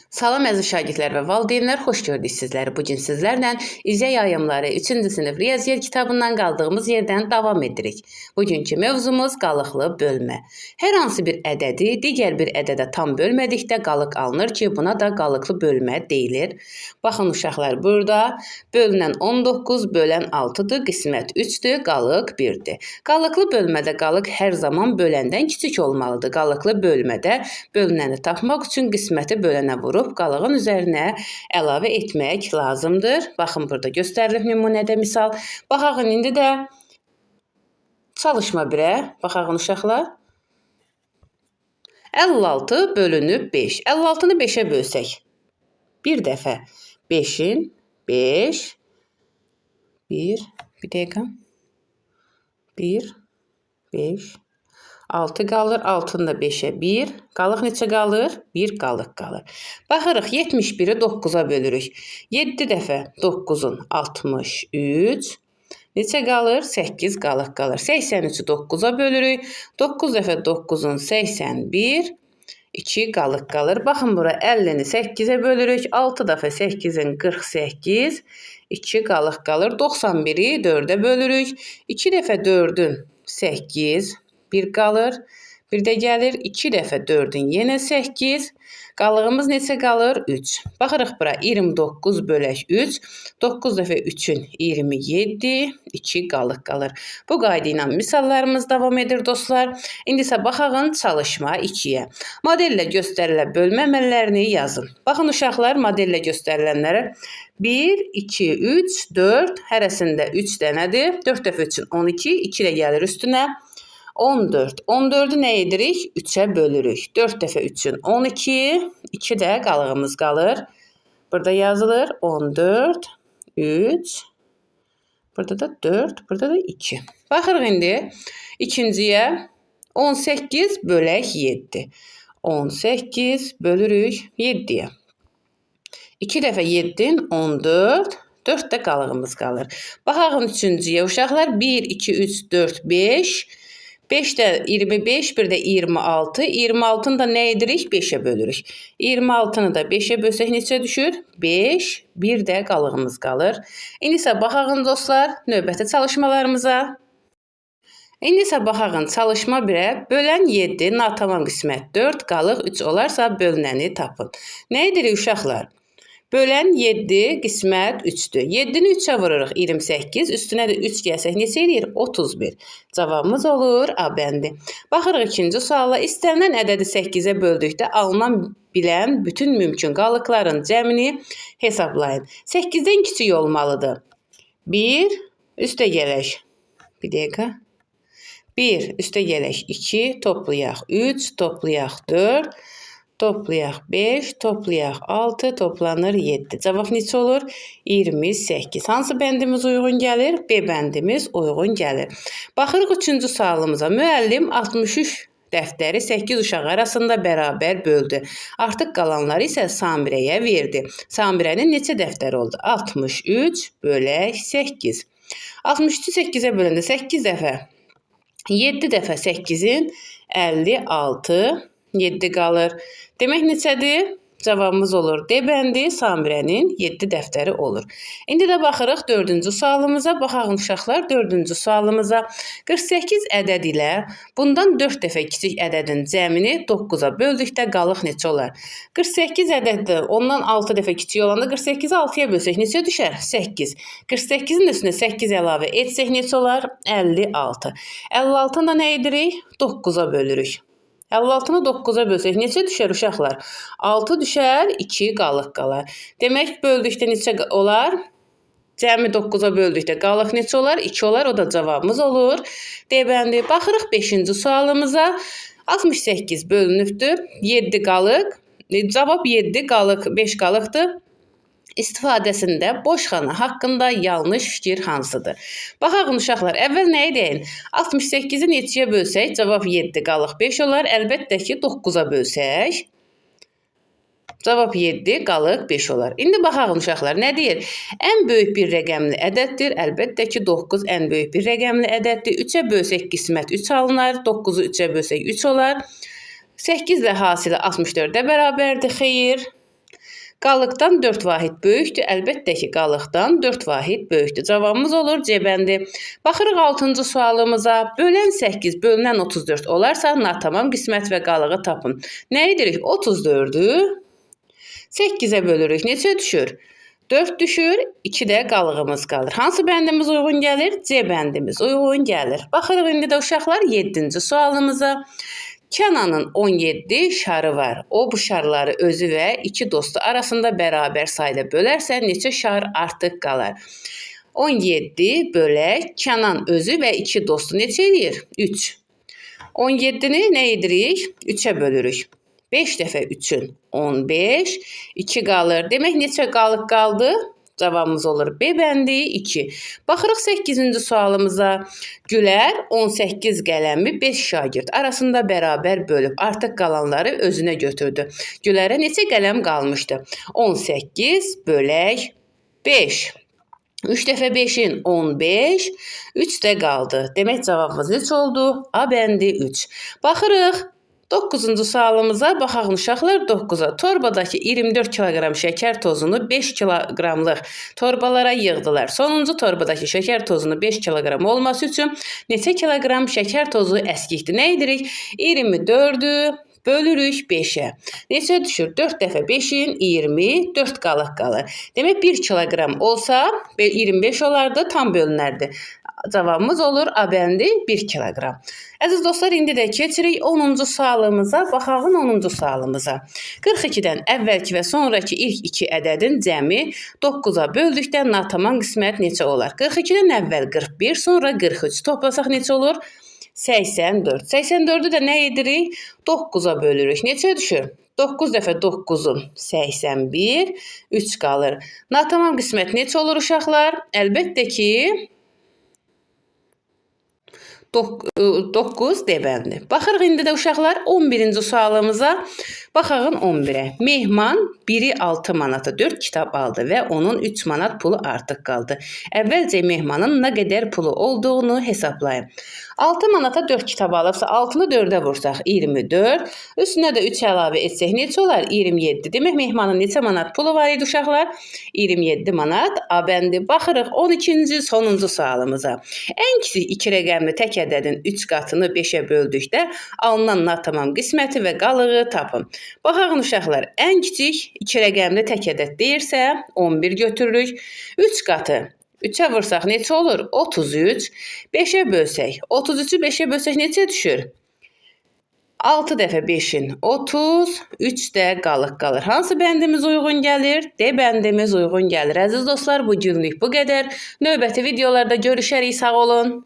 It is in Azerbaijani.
Salam əziz şagirdlər və valideynlər, xoş gördük sizləri. Bu gün sizlərlə İzə yayımları 3-cü sinif riyaziyyat kitabından qaldığımız yerdən davam edirik. Bugünkü mövzumuz qalıqlı bölmə. Hər hansı bir ədədi digər bir ədədə tam bölmədikdə qalıq alınır ki, buna da qalıqlı bölmə deyilir. Baxın uşaqlar, burada bölünən 19 bölən 6-dır, qismət 3-dür, qalıq 1-dir. Qalıqlı bölmədə qalıq hər zaman böləndən kiçik olmalıdır. Qalıqlı bölmədə bölünəni tapmaq üçün qisməti bölənə vurur. Qalığın üzərinə əlavə etmək lazımdır. Baxın, burada göstərilib nümunədə misal. Baxaq, indi də çalışma 1-ə. Baxaq uşaqlar. 56 bölünüb 5. 56-nı 5-ə bölsək. Bir dəfə 5-in 5 bir dəqiqə 1 5 6 qalır, 6-nı da 5-ə 1. Qalıq neçə qalır? 1 qalıq qalır. Baxırıq, 71-i 9-a bölürük. 7 dəfə 9-un 63. Neçə qalır? 8 qalıq qalır. 83-ü 9-a bölürük. 9 dəfə 9-un 81. 2 qalıq qalır. Baxın, bura 50-ni 8-ə bölürük. 6 dəfə 8-in 48. 2 qalıq qalır. 91-i 4-ə bölürük. 2 dəfə 4-ün 8. 1 qalır. Bir də gəlir 2 dəfə 4-ün yenə 8. Qalığımız neçə qalır? 3. Baxırıq bura 29 bölək 3. 9 dəfə 3-ün 27. 2 qalıq qalır. Bu qayda ilə misallarımız davam edir dostlar. İndi isə baxağın çalışma 2-yə. Modellə göstərilən bölmə əməllərini yazın. Baxın uşaqlar, modellə göstərilənlərə 1, 2, 3, 4. Hərəsində 3 dənədir. 4 dəfə 3-ün 12. 2 ilə gəlir üstünə. 14. 14-ü nə edirik? 3-ə bölürük. 4 dəfə 3-ün 12. 2 də qalığımız qalır. Burada yazılır 14, 3. Burada da 4, burada da 2. Baxırıq indi ikinciyə 18 bölək 7. 18 bölürük 7-yə. 2 dəfə 7-in 14. 4 də qalığımız qalır. Baxağın üçüncüyə uşaqlar 1, 2, 3, 4, 5. 5 də 25, bir də 26. 26-nı da nə edirik? 5-ə bölürük. 26-nı da 5-ə bölsək neçə düşür? 5, bir də qalığımız qalır. İndi isə baxağın dostlar növbəti çalışmalarımıza. İndi isə baxağın çalışma 1-ə bölən 7, natamam qismət 4, qalıq 3 olarsa bölünəni tapın. Nə edirik uşaqlar? Bölən 7 qismət 3-dür. 7-ni 3-ə vururuq 28, üstünə də 3 gəlsək neçə edir? 31. Cavabımız olur A bəndi. Baxırıq ikinci suala. İstənilən ədədi 8-ə böldükdə alınan bilən bütün mümkün qalıqların cəmini hesablayın. 8-dən kiçik olmalıdır. 1 üstə gələk. Bir dəqiqə. 1 üstə gələk 2, toplayaq 3, toplayaq 4. Toplayaq 5, toplayaq 6, toplanır 7. Cavab neçə olur? 28. Hansı bəndimiz uyğun gəlir? B bəndimiz uyğun gəlir. Baxırıq üçüncü sualımıza. Müəllim 63 dəftəri 8 uşaq arasında bərabər böldü. Artıq qalanları isə Samirəyə verdi. Samirənin neçə dəftəri oldu? 63 bölək 8. 63-ü 8-ə böləndə 8 dəfə. 7 dəfə 8-in 56. 7 qalır. Demək neçədir? Cavabımız olur D bəndi, Samirənin 7 dəftəri olur. İndi də baxırıq 4-cü sualımıza. Baxaq uşaqlar 4-cü sualımıza. 48 ədəd ilə bundan 4 dəfə kiçik ədədin cəmini 9-a böldükdə qalıq neçə olar? 48 ədəddir. Ondan 6 dəfə kiçik olanda 48-i 6-ya bölsək neçə düşər? 8. 48-in üstünə 8 əlavə etsək neçə olar? 56. 56-nı da nə edirik? 9-a bölürük. 56-nı 9-a bölsək neçə düşər uşaqlar? 6 düşər, 2 qalıq qalar. Demək böldükdə neçə olar? Cəmi 9-a böldükdə qalıq neçə olar? 2 olar, o da cavabımız olur. D bəndi. Baxırıq 5-ci sualımıza. 68 bölünübdür. 7 qalıq. Cavab 7 qalıq, 5 qalıqdır. İstifadəsində boş xana haqqında yanlış fikir hansıdır? Baxaq uşaqlar, əvvəl nə edin? 68-i neçəyə bölsək, cavab 7 qalıq 5 olar. Əlbəttə ki, 9-a bölsək, cavab 7 qalıq 5 olar. İndi baxaq uşaqlar, nə deyir? Ən böyük bir rəqəmli ədəddir. Əlbəttə ki, 9 ən böyük bir rəqəmli ədəddir. 3-ə bölsək qismət 3 alınır. 9-u 3-ə bölsək 3 olar. 8 ilə hasili 64-ə bərabərdir. Xeyr. Qalıqdan 4 vahid böyükdür. Əlbəttə ki, qalıqdan 4 vahid böyükdür. Cavabımız olur C bəndi. Baxırıq 6-cı sualımıza. Bölən 8, bölünən 34 olarsa natamam qismət və qalığı tapın. Nə edirik? 34-ü 8-ə bölürük. Neçə düşür? 4 düşür, 2 də qalığımız qalır. Hansı bəndimiz uyğun gəlir? C bəndimiz uyğun gəlir. Baxırıq indi də uşaqlar 7-ci sualımıza. Kənanın 17 şarı var. O bu şarları özü və 2 dostu arasında bərabər sayda bölərsə neçə şar artıq qalar? 17 bölək Kənan özü və 2 dostu neçə edir? 3. 17-ni nə edirik? 3-ə bölürük. 5 dəfə 3-ün 15, 2 qalır. Demək neçə qalıq qaldı? Cavabımız olur B bəndi 2. Baxırıq 8-ci sualımıza. Gülər 18 qələmi 5 şagird arasında bərabər bölüb. Artıq qalanları özünə götürdü. Gülərə neçə qələm qalmışdı? 18 bölək 5. 3 dəfə 5-in 15, 3 də qaldı. Demək cavabımız neçə oldu? A bəndi 3. Baxırıq 9-cu sualımıza. Baxaq uşaqlar 9-a. Torbadakı 24 kiloqram şəkər tozunu 5 kiloqramlıq torbalara yığdılar. Sonuncu torbadakı şəkər tozunu 5 kiloqram olması üçün neçə kiloqram şəkər tozu əskikdir? Nə edirik? 24-ü bölürük 5-ə. Neçə düşür? 4 dəfə 5-in 24 qalıq qalır. Demək 1 kiloqram olsa 25 olardı, tam bölünərdi. Cavabımız olur A bəndi 1 kiloqram. Əziz dostlar, indi də keçirik 10-cu sualımıza. Baxağın 10-cu sualımıza. 42-dən əvvəlki və sonraki ilk 2 ədədin cəmi 9-a böldükdə natamam qismət neçə olar? 42-dən əvvəl 41, sonra 43. Toplasaq neçə olur? 84. 84-ü də nə edirik? 9-a bölürük. Neçə düşür? 9 dəfə 9-un 81, 3 qalır. Natamam qismət neçə olur uşaqlar? Əlbəttə ki 9 D bəndi. Baxırıq indi də uşaqlar 11-ci sualımıza. Baxağın 11-ə. Mehman biri 6 manata 4 kitab aldı və onun 3 manat pulu artıq qaldı. Əvvəlcə Mehmanın nə qədər pulu olduğunu hesablayın. 6 manata 4 kitab alıbsa 6-nı 4-ə vursaq 24. Üstünə də 3 əlavə etsək neçə olar? 27. Demək Mehmanın neçə manat pulu var idi uşaqlar? 27 manat. A bəndi. Baxırıq 12-ci sonuncu sualımıza. Ən kiçik 2 rəqəmli tək ədədin 3 qatını 5-ə böldükdə alınan natamam qisməti və qalığı tapın. Baxağın uşaqlar, ən kiçik 2 rəqəmli tək ədəd deyirsə 11 götürürük. 3 qatı 3-ə vursaq neçə olur? 33. 5-ə bölsək. 33-ü 5-ə bölsək neçə düşür? 6 dəfə 5-in 30, 3 də qalıq qalır. Hansı bəndimiz uyğun gəlir? D bəndimiz uyğun gəlir. Əziz dostlar, bu günlük bu qədər. Növbəti videolarda görüşərik. Sağ olun.